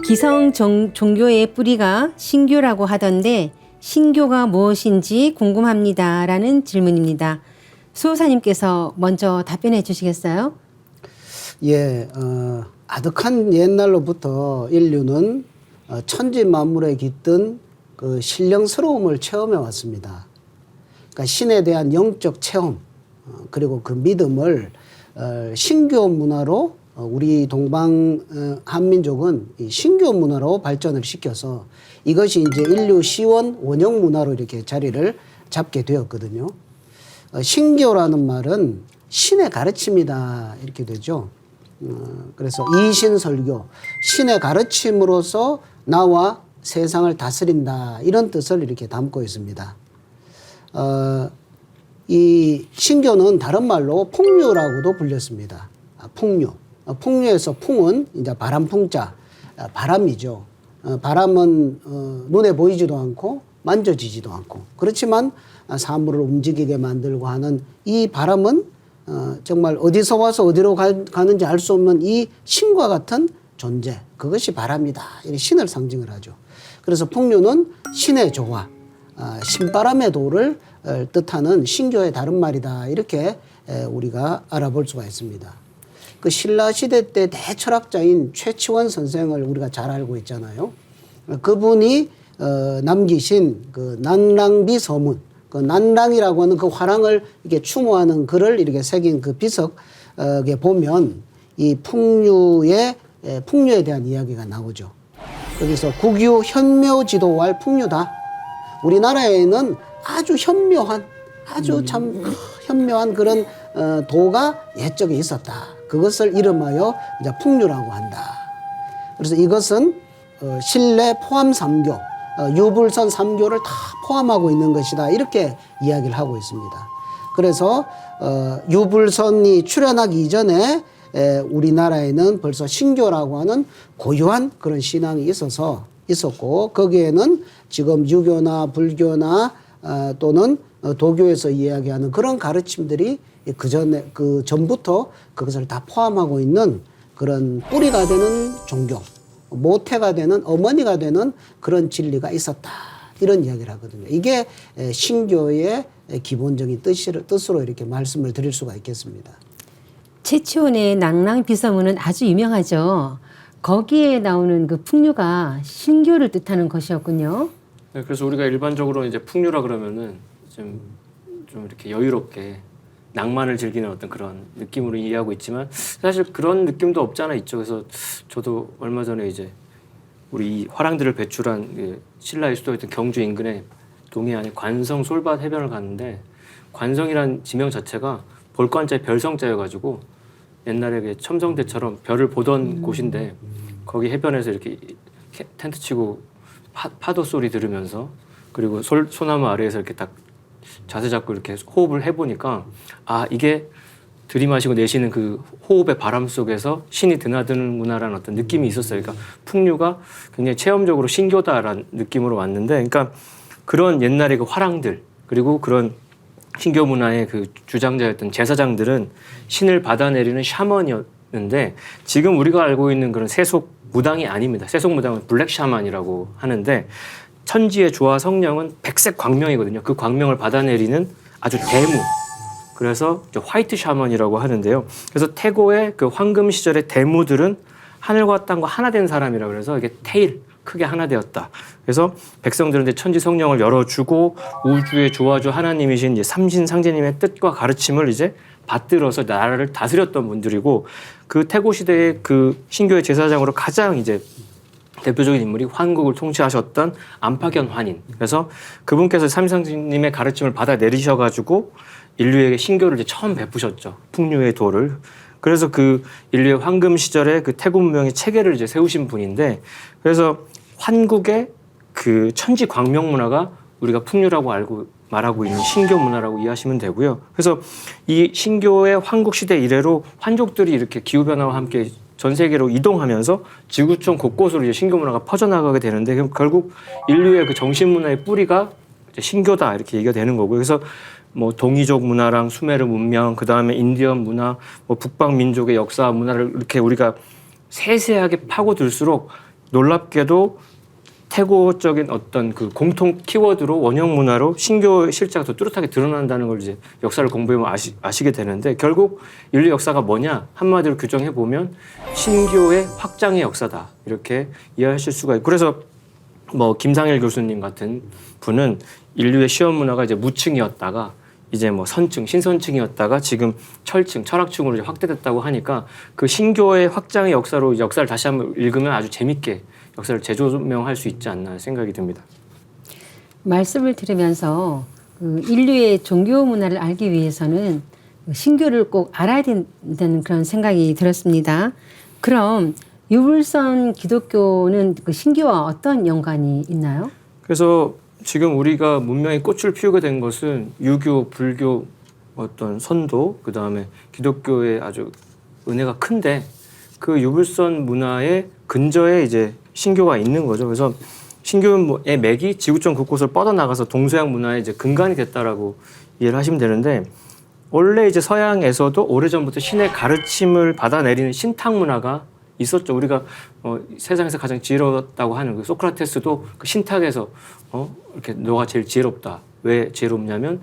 기성 종교의 뿌리가 신교라고 하던데 신교가 무엇인지 궁금합니다. 라는 질문입니다. 수호사님께서 먼저 답변해 주시겠어요? 예, 아득한 옛날로부터 인류는 천지 만물에 깃든 그 신령스러움을 체험해 왔습니다. 그러니까 신에 대한 영적 체험, 그리고 그 믿음을 신교 문화로 우리 동방 한민족은 이 신교 문화로 발전을 시켜서 이것이 이제 인류 시원 원형 문화로 이렇게 자리를 잡게 되었거든요. 신교라는 말은 신의 가르침이다 이렇게 되죠. 그래서 이신설교, 신의 가르침으로서 나와 세상을 다스린다 이런 뜻을 이렇게 담고 있습니다. 이 신교는 다른 말로 풍류라고도 불렸습니다. 풍류. 풍류에서 풍은 이제 바람풍자, 바람이죠. 바람은 눈에 보이지도 않고 만져지지도 않고 그렇지만 사물을 움직이게 만들고 하는 이 바람은 정말 어디서 와서 어디로 가는지 알 수 없는 이 신과 같은 존재, 그것이 바람이다. 이렇게 신을 상징을 하죠. 그래서 풍류는 신의 조화, 신바람의 도를 뜻하는 신교의 다른 말이다. 이렇게 우리가 알아볼 수가 있습니다. 그 신라시대 때 대철학자인 최치원 선생을 우리가 잘 알고 있잖아요. 그분이 남기신 그 난랑비 서문, 그 난랑이라고 하는 그 화랑을 이렇게 추모하는 글을 이렇게 새긴 그 비석에 보면 이 풍류에 대한 이야기가 나오죠. 거기서 국유 현묘지도왈 풍류다. 우리나라에는 아주 현묘한, 아주 참 현묘한 그런 도가 옛적에 있었다. 그것을 이름하여 이제 풍류라고 한다. 그래서 이것은 신례 포함 삼교, 유불선 삼교를 다 포함하고 있는 것이다. 이렇게 이야기를 하고 있습니다. 그래서 유불선이 출현하기 이전에 우리나라에는 벌써 신교라고 하는 고유한 그런 신앙이 있었고 거기에는 지금 유교나 불교나 또는 도교에서 이야기하는 그런 가르침들이 그 전부터 그것을 다 포함하고 있는 그런 뿌리가 되는 종교, 모태가 되는 어머니가 되는 그런 진리가 있었다. 이런 이야기를 하거든요. 이게 신교의 기본적인 뜻으로 이렇게 말씀을 드릴 수가 있겠습니다. 최치원의 낭랑비서문은 아주 유명하죠. 거기에 나오는 그 풍류가 신교를 뜻하는 것이었군요. 네, 그래서 우리가 일반적으로 이제 풍류라 그러면은 좀 이렇게 여유롭게 낭만을 즐기는 어떤 그런 느낌으로 이해하고 있지만 사실 그런 느낌도 없지 않아 있죠. 그래서 저도 얼마 전에 이제 우리 이 화랑들을 배출한 그 신라의 수도였던 경주 인근의 동해안의 관성 솔밭 해변을 갔는데 관성이란 지명 자체가 볼관자의 별성자여가지고 옛날에 그 첨성대처럼 별을 보던 곳인데 거기 해변에서 이렇게 텐트 치고 파도 소리 들으면서 그리고 소나무 아래에서 이렇게 딱 자세 잡고 이렇게 호흡을 해보니까 아 이게 들이마시고 내쉬는 그 호흡의 바람 속에서 신이 드나드는구나라는 어떤 느낌이 있었어요. 그러니까 풍류가 굉장히 체험적으로 신교다라는 느낌으로 왔는데 그러니까 그런 옛날의 그 화랑들 그리고 그런 신교 문화의 그 주장자였던 제사장들은 신을 받아내리는 샤먼이었는데 지금 우리가 알고 있는 그런 세속 무당이 아닙니다. 세속 무당은 블랙 샤먼이라고 하는데 천지의 조화 성령은 백색 광명이거든요. 그 광명을 받아내리는 아주 대무. 그래서 화이트 샤먼이라고 하는데요. 그래서 태고의 그 황금 시절의 대무들은 하늘과 땅과 하나 된 사람이라 그래서 이게 테일 크게 하나 되었다. 그래서 백성들한테 천지 성령을 열어주고 우주의 조화주 하나님이신 이제 삼신 상제님의 뜻과 가르침을 이제 받들어서 나라를 다스렸던 분들이고 그 태고 시대의 그 신교의 제사장으로 가장 이제 대표적인 인물이 환국을 통치하셨던 안파견 환인. 그래서 그분께서 삼상님의 가르침을 받아 내리셔가지고 인류에게 신교를 이제 처음 베푸셨죠. 풍류의 도를. 그래서 그 인류의 황금 시절에 그 태고 문명의 체계를 이제 세우신 분인데 그래서 환국의 그 천지 광명 문화가 우리가 풍류라고 말하고 있는 신교 문화라고 이해하시면 되고요. 그래서 이 신교의 환국 시대 이래로 환족들이 이렇게 기후 변화와 함께 전 세계로 이동하면서 지구촌 곳곳으로 이제 신교 문화가 퍼져나가게 되는데 그럼 결국 인류의 그 정신 문화의 뿌리가 이제 신교다 이렇게 얘기가 되는 거고요. 그래서 뭐 동이족 문화랑 수메르 문명, 그 다음에 인디언 문화, 뭐 북방 민족의 역사와 문화를 이렇게 우리가 세세하게 파고들수록 놀랍게도 태고적인 어떤 그 공통 키워드로 원형 문화로 신교 실제가 더 뚜렷하게 드러난다는 걸 이제 역사를 공부해보면 아시게 되는데, 결국 인류 역사가 뭐냐 한마디로 규정해 보면 신교의 확장의 역사다, 이렇게 이해하실 수가 있고, 그래서 뭐 김상일 교수님 같은 분은 인류의 시험 문화가 이제 무층이었다가 이제 뭐 선층, 신선층이었다가 지금 철층, 철학층으로 이제 확대됐다고 하니까 그 신교의 확장의 역사로 이제 역사를 다시 한번 읽으면 아주 재밌게 역사를 재조명할 수 있지 않나 생각이 듭니다. 말씀을 들으면서 그 인류의 종교 문화를 알기 위해서는 신교를 꼭 알아야 된다는 그런 생각이 들었습니다. 그럼 유불선 기독교는 그 신교와 어떤 연관이 있나요? 그래서 지금 우리가 문명의 꽃을 피우게 된 것은 유교, 불교, 어떤 선도, 그 다음에 기독교의 아주 은혜가 큰데, 그 유불선 문화의 근저에 이제 신교가 있는 거죠. 그래서 신교의 맥이 지구촌 곳곳을 뻗어나가서 동서양 문화의 이제 근간이 됐다라고 이해를 하시면 되는데, 원래 이제 서양에서도 오래전부터 신의 가르침을 받아내리는 신탁 문화가 있었죠. 우리가 세상에서 가장 지혜로웠다고 하는 그 소크라테스도 그 신탁에서 이렇게 너가 제일 지혜롭다. 왜 지혜롭냐면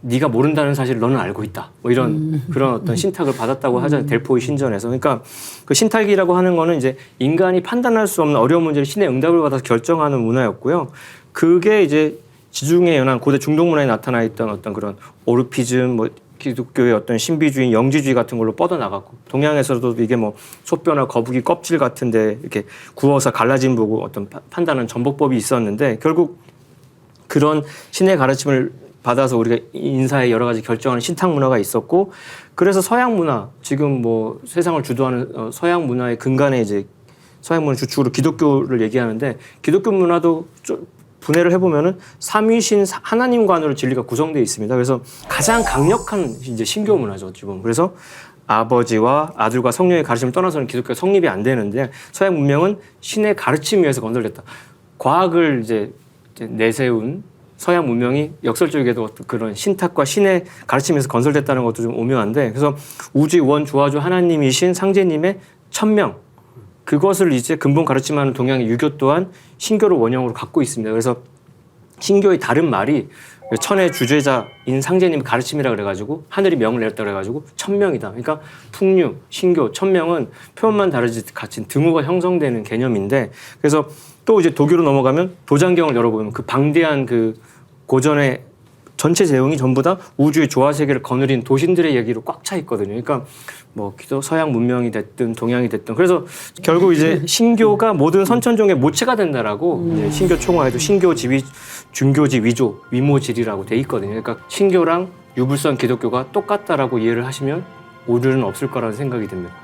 네가 모른다는 사실을 너는 알고 있다. 뭐 이런 그런 어떤 신탁을 받았다고 하잖아요. 델포이 신전에서. 그러니까 그 신탁이라고 하는 거는 이제 인간이 판단할 수 없는 어려운 문제를 신의 응답을 받아서 결정하는 문화였고요. 그게 이제 지중해 연안 고대 중동 문화에 나타나 있던 어떤 그런 오르피즘, 뭐 기독교의 어떤 신비주의, 영지주의 같은 걸로 뻗어나갔고, 동양에서도 이게 뭐 소뼈나 거북이 껍질 같은데 이렇게 구워서 갈라진 보고 어떤 판단하는 전복법이 있었는데, 결국 그런 신의 가르침을 받아서 우리가 인사의 여러 가지 결정하는 신탁 문화가 있었고, 그래서 서양 문화, 지금 뭐 세상을 주도하는 서양 문화의 근간에 이제 서양 문화 주축으로 기독교를 얘기하는데, 기독교 문화도 분해를 해보면은 삼위신 하나님관으로 진리가 구성되어 있습니다. 그래서 가장 강력한 이제 신교 문화죠, 지금. 그래서 아버지와 아들과 성령의 가르침을 떠나서는 기독교가 성립이 안 되는데, 서양 문명은 신의 가르침 위에서 건설됐다. 과학을 이제 내세운 서양 문명이 역설적이게도 그런 신탁과 신의 가르침에서 건설됐다는 것도 좀 오묘한데, 그래서 우주의 원 조화주 하나님이신 상제님의 천명, 그것을 이제 근본 가르침하는 동양의 유교 또한 신교를 원형으로 갖고 있습니다. 그래서 신교의 다른 말이 천의 주제자인 상제님의 가르침이라 그래가지고 하늘이 명을 내렸다 그래가지고 천명이다. 그러니까 풍류, 신교, 천명은 표현만 다르지 같이 등호가 형성되는 개념인데, 그래서 또 이제 도교로 넘어가면 도장경을 열어보면 그 방대한 그 고전의 전체 내용이 전부 다 우주의 조화 세계를 거느린 도신들의 얘기로 꽉 차 있거든요. 그러니까 뭐 기도 서양 문명이 됐든 동양이 됐든, 그래서 결국 이제 신교가 모든 선천종의 모체가 된다라고 이제 신교 총화에도 신교지위, 중교지 위조, 위모질이라고 돼 있거든요. 그러니까 신교랑 유불선 기독교가 똑같다라고 이해를 하시면 오류는 없을 거라는 생각이 듭니다.